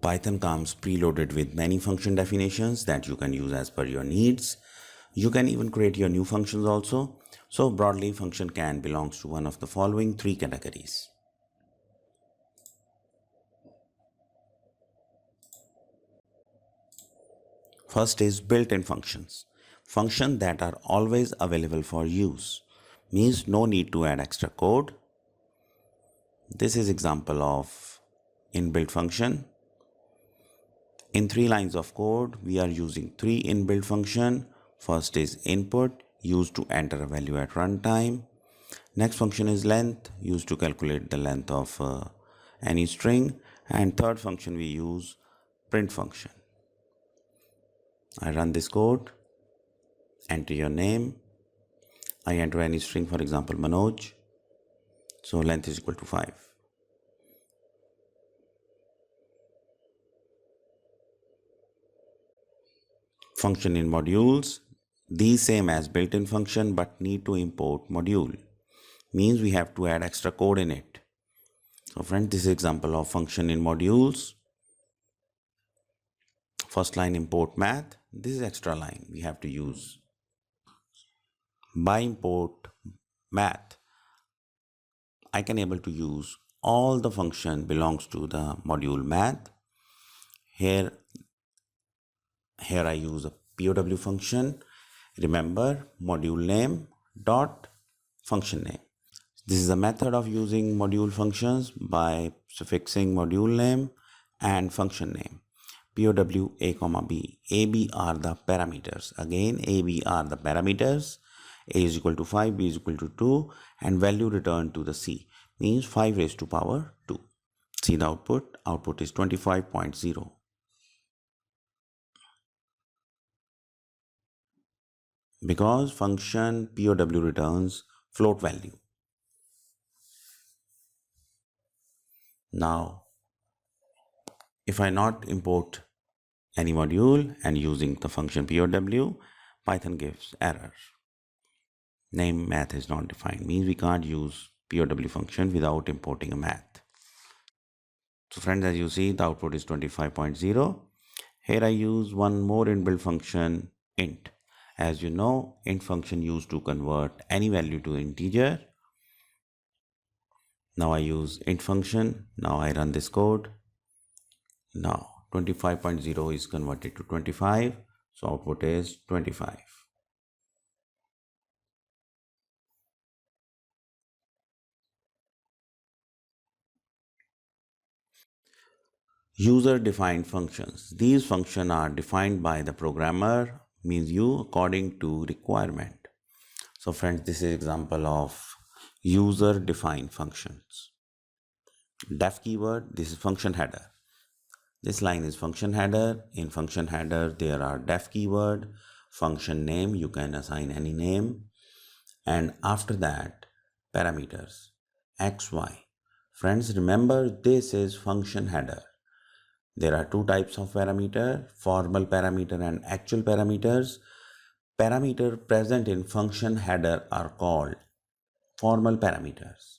Python comes preloaded with many function definitions that you can use as per your needs. You can even create your new functions also. So broadly, function can belongs to one of the following three categories. First is built-in functions. Functions that are always available for use. Means no need to add extra code. This is example of inbuilt function. In 3 lines of code, we are using 3 inbuilt function. First is input, used to enter a value at runtime. Next function is length, used to calculate the length of any string. And third function we use print function. I run this code, enter your name. I enter any string, for example, Manoj. So length is equal to 5. Function in modules. These same as built-in function but need to import module. Means we have to add extra code in it. So friends, this is example of function in modules. First line import math. This is extra line we have to use. By import math, I can able to use all the function belongs to the module math. Here I use a POW function. Remember, module name dot function name. This is a method of using module functions by suffixing module name and function name. POW a comma b. A, b are the parameters. Again, a, b are the parameters. A is equal to 5, b is equal to 2, and value returned to the c. Means 5 raised to power 2. See the output. Output is 25.0. Because function POW returns float value. Now, if I not import any module and using the function POW, Python gives error. Name math is not defined. Means we can't use POW function without importing a math. So friends, as you see, the output is 25.0. Here I use one more inbuilt function, int. As you know, int function used to convert any value to integer. Now I use int function. Now I run this code. Now 25.0 is converted to 25. So output is 25. User-defined functions. These functions are defined by the programmer, means you, according to requirement. So friends, this is example of user-defined functions. Def keyword, this is function header. This line is function header. In function header, there are def keyword, function name, you can assign any name. And after that, parameters, x, y. Friends, remember this is function header. There are two types of parameter, formal parameter and actual parameters. Parameter present in function header are called formal parameters.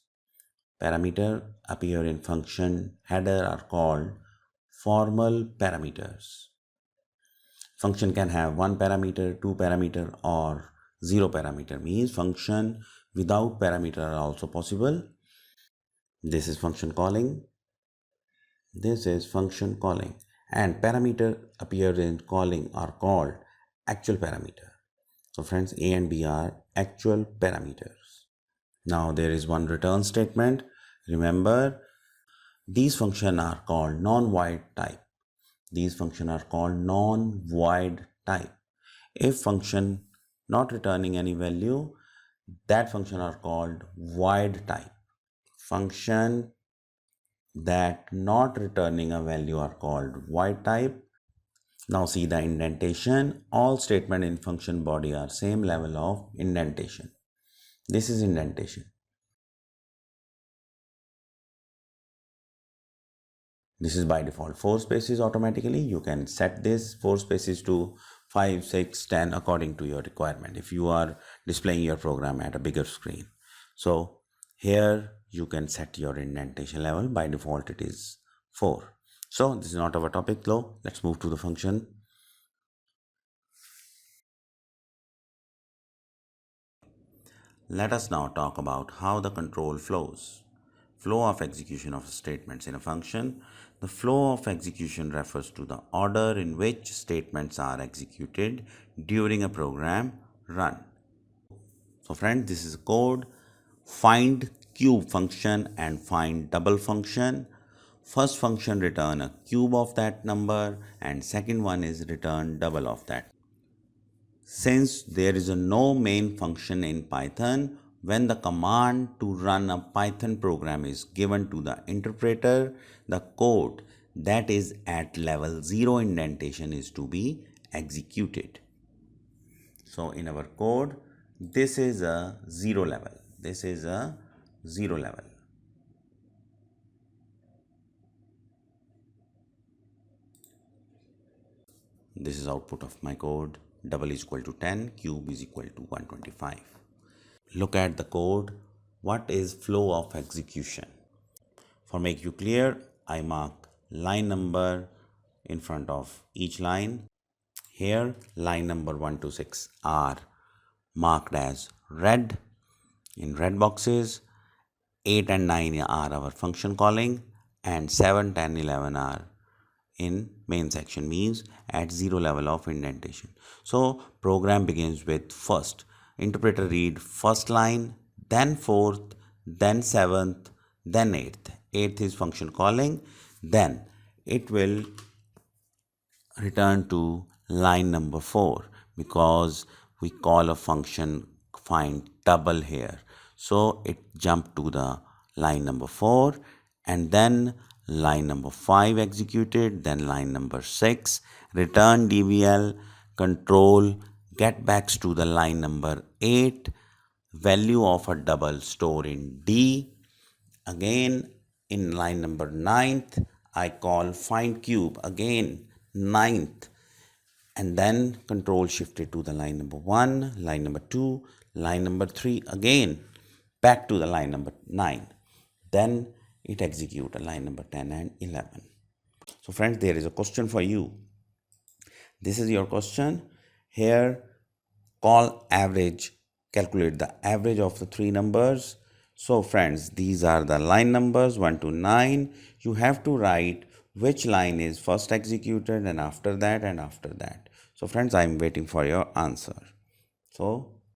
Parameter appear in function header are called formal parameters. Function can have 1 parameter, 2 parameter or 0 parameter. Means function without parameter are also possible. This is function calling. This is function calling, and parameter appeared in calling are called actual parameter. So friends, A and B are actual parameters. Now there is one return statement. Remember, these functions are called non-void type. These functions are called non-void type. If function not returning any value, that function are called void type. Function that not returning a value are called void type. Now see the indentation. All statement in function body are same level of indentation. This is indentation. This is by default 4 spaces automatically. You can set this 4 spaces to 5, 6, 10 according to your requirement if you are displaying your program at a bigger screen. So here you can set your indentation level. By default it is 4. So this is not our topic though. Let's move to the function. Let us now talk about how the control flows. Flow of execution of statements in a function. The flow of execution refers to the order in which statements are executed during a program run. So friends, this is code. Find cube function and find double function. First function return a cube of that number and second one is return double of that. Since there is no main function in Python, when the command to run a Python program is given to the interpreter, the code that is at level 0 indentation is to be executed. So in our code, this is a 0 level. This is a 0 level. This is output of my code. Double is equal to 10, cube is equal to 125. Look at the code. What is flow of execution? For make you clear, I mark line number in front of each line. Here, line number 1 to 6 are marked as red in red boxes. 8 and 9 are our function calling, and 7, 10, 11 are in main section, means at 0 level of indentation. So program begins with first interpreter read first line, then fourth, then seventh, then eighth. Eighth is function calling, then it will return to line number 4 because we call a function find double here. So it jumped to the line number 4 and then line number 5 executed, then line number 6, return DVL, control, get backs to the line number 8, value of a double store in D. Again in line number 9th, I call find cube, again 9th, and then control shifted to the line number 1, line number 2, line number 3, again back to the line number 9. Then it execute a line number 10 and 11. So friends, there is a question for you. This is your question. Here, call average, calculate the average of the three numbers. So friends, these are the line numbers 1 to 9. You have to write which line is first executed and after that and after that. So friends, I am waiting for your answer. So